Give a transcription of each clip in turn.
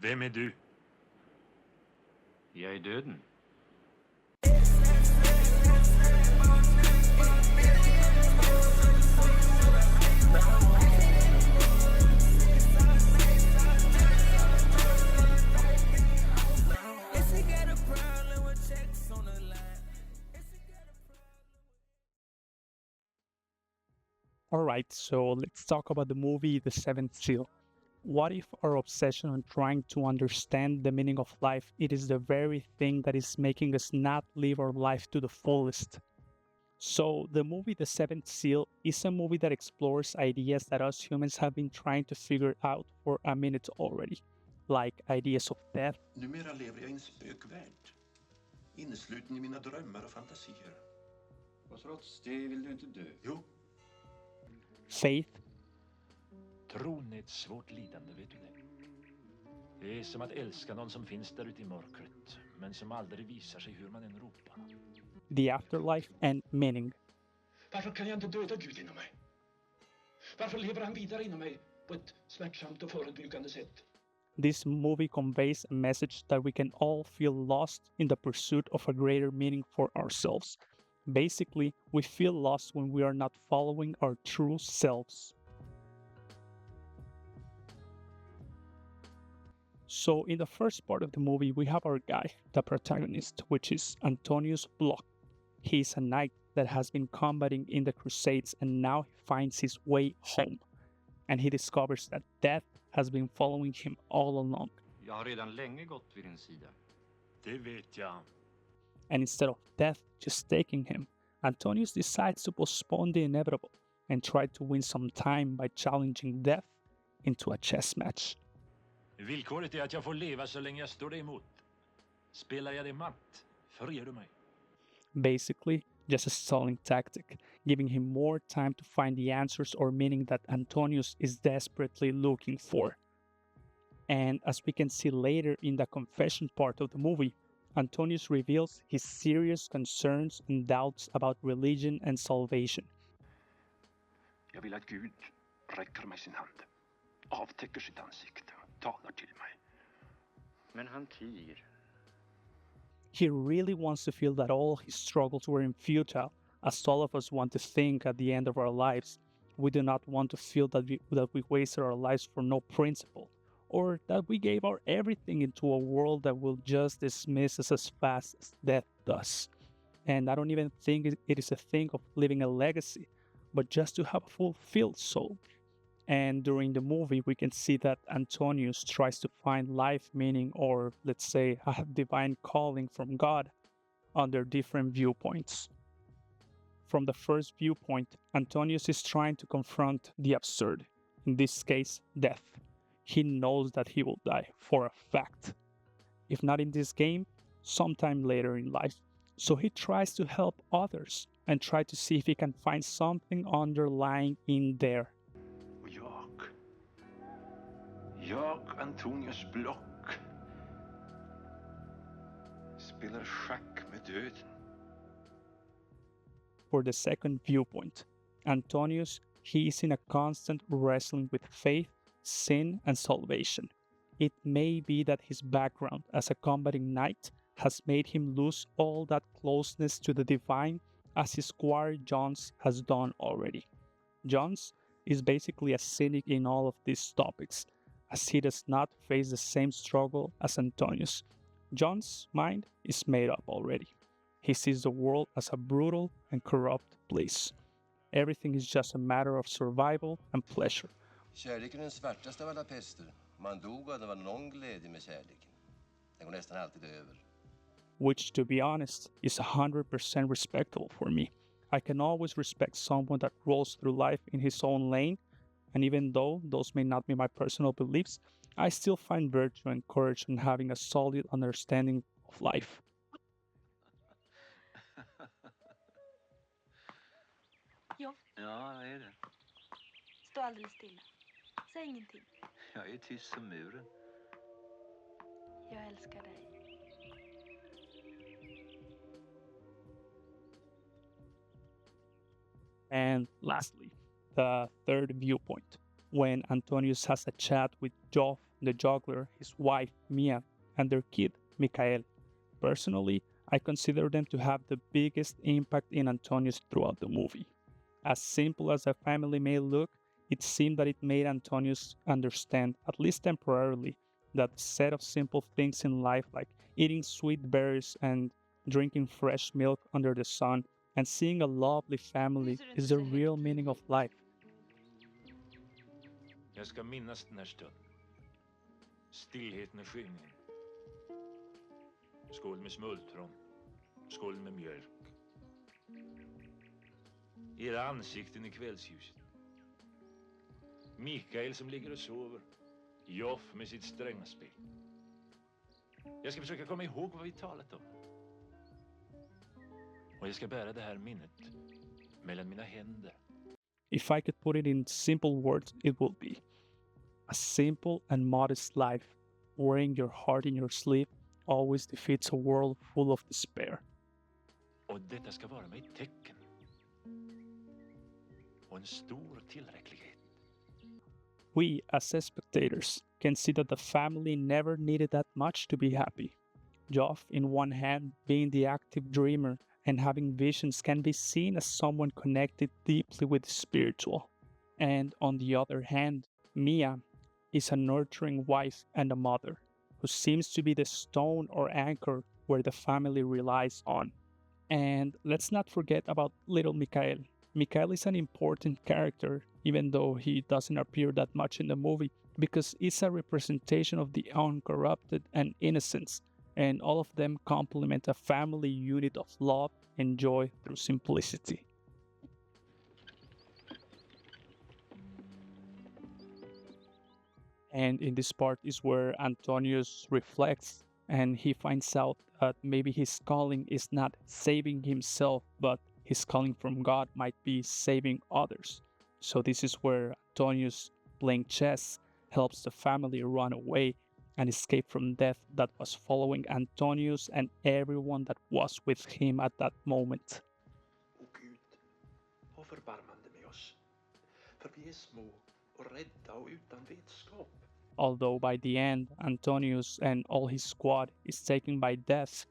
Vem är du? Jag är döden. Alright, so let's talk about the movie The Seventh Seal. What if our obsession on trying to understand the meaning of life it is the very thing that is making us not live our life to the fullest? So, the movie The Seventh Seal is a movie that explores ideas that us humans have been trying to figure out for a minute already, like ideas of death, Numera lever jag i en spökvärld, innesluten i mina drömmar och fantasier. Och trots det vill du inte dö. Jo, faith, Tron är ett svårt lidande, vet du det? Det är som att älska någon som finns där ute i mörkret, men som aldrig visar sig hur man än ropar. the afterlife, and meaning. Varför kan jag inte döda Gud inom mig? Varför lever han vidare inom mig på ett smärtsamt och förebyggande sätt? This movie conveys a message that we can all feel lost in the pursuit of a greater meaning for ourselves. Basically, we feel lost when we are not following our true selves. So, in the first part of the movie, we have our guy, the protagonist, which is Antonius Bloch. He's a knight that has been combating in the Crusades and now he finds his way home. And he discovers that death has been following him all along. Jag har redan länge gått vid din sida. Det vet jag. And instead of death just taking him, Antonius decides to postpone the inevitable and try to win some time by challenging death into a chess match. Villkoret är att jag får leva så länge jag står dig emot. Spelar jag dig matt, förger du mig. Basically, just a stalling tactic, giving him more time to find the answers or meaning that Antonius is desperately looking for. And as we can see later in the confession part of the movie, Antonius reveals his serious concerns and doubts about religion and salvation. Jag vill att Gud räcker mig sin hand, avtäcker sitt ansikte och talar till mig. Men han tiger. He really wants to feel that all his struggles were futile, as all of us want to think at the end of our lives. We do not want to feel that we wasted our lives for no principle, or that we gave our everything into a world that will just dismiss us as fast as death does. And I don't even think it is a thing of leaving a legacy, but just to have a fulfilled soul. And during the movie, we can see that Antonius tries to find life meaning, or let's say a divine calling from God, under different viewpoints. From the first viewpoint, Antonius is trying to confront the absurd, in this case, death. He knows that he will die, for a fact. If not in this game, sometime later in life. So he tries to help others and try to see if he can find something underlying in there. Och jag, Antonius Bloch, spelar schack med döden. For the second viewpoint, Antonius, he is in a constant wrestling with faith, sin, and salvation. It may be that his background as a combating knight has made him lose all that closeness to the divine as his squire Jones has done already. Jones is basically a cynic in all of these topics, as he does not face the same struggle as Antonius. John's mind is made up already. He sees the world as a brutal and corrupt place. Everything is just a matter of survival and pleasure. Kärleken är den svartaste av alla pester. Man dog och det var någon glädje med kärleken. Den går nästan alltid över. Which, to be honest, is 100% respectable for me. I can always respect someone that rolls through life in his own lane, and even though those may not be my personal beliefs, I still find virtue and courage in having a solid understanding of life. Ja, Ja, vad är det? stå alldeles stilla. Säg ingenting. Jag är tyst som muren. Jag älskar dig. And lastly, the third viewpoint. when Antonius has a chat with Joff, the juggler, his wife, Mia, and their kid, Mikael. Personally, I consider them to have the biggest impact in Antonius throughout the movie. As simple as a family may look, it seemed that it made Antonius understand, at least temporarily, that a set of simple things in life like eating sweet berries and drinking fresh milk under the sun and seeing a lovely family is the real meaning of life. Jag ska minnas den här stunden. Stillheten i skymningen. Skål med smultron. Skål med mjölk. Era ansikten i kvällsljuset. Mikael som ligger och sover. Joff med sitt strängaspel. Jag ska försöka komma ihåg vad vi talat om. Och jag ska bära det här minnet mellan mina händer. If I could put it in simple words, it would be a simple and modest life, wearing your heart in your sleeve, always defeats a world full of despair. Och detta ska vara mig ett tecken. Och en stor tillräcklighet. We, as spectators, can see that the family never needed that much to be happy. Joff, in one hand, being the active dreamer and having visions, can be seen as someone connected deeply with the spiritual. And on the other hand, Mia is a nurturing wife and a mother who seems to be the stone or anchor where the family relies on. And let's not forget about little Mikael. Mikael is an important character, even though he doesn't appear that much in the movie, because it's a representation of the uncorrupted and innocence, and all of them complement a family unit of love and joy through simplicity. And in this part is where Antonius reflects and he finds out that maybe his calling is not saving himself, but his calling from God might be saving others. So this is where Antonius, playing chess, helps the family run away and escape from death that was following Antonius and everyone that was with him at that moment. O Gud, ha förbarmande med oss, för vi är små och rädda och utan vetskap. Although by the end, Antonius and all his squad is taken by death,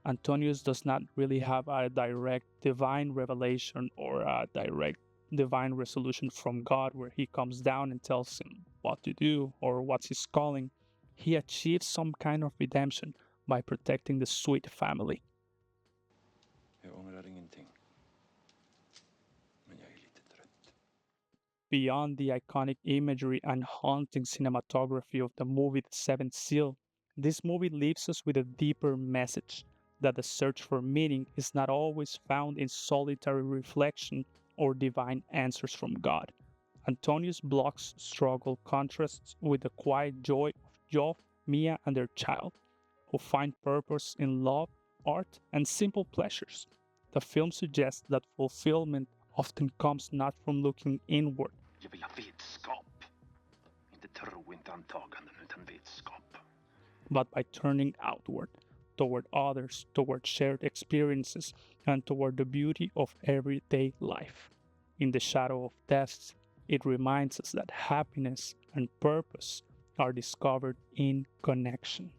Antonius does not really have a direct divine revelation or a direct divine resolution from God where he comes down and tells him what to do or what's his calling. He achieves some kind of redemption by protecting the sweet family. Jag ångrar ingenting. Men jag är lite trött. Beyond the iconic imagery and haunting cinematography of the movie The Seventh Seal, this movie leaves us with a deeper message that the search for meaning is not always found in solitary reflection or divine answers from God. Antonius Bloch's struggle contrasts with the quiet joy of Joff, Mia, and their child, who find purpose in love, art, and simple pleasures. The film suggests that fulfillment often comes not from looking inward, Jag vill ha vetskap. Inte tro, inte antaganden, utan vetskap. but by turning outward, toward others, toward shared experiences, and toward the beauty of everyday life. In the shadow of death, it reminds us that happiness and purpose are discovered in connection.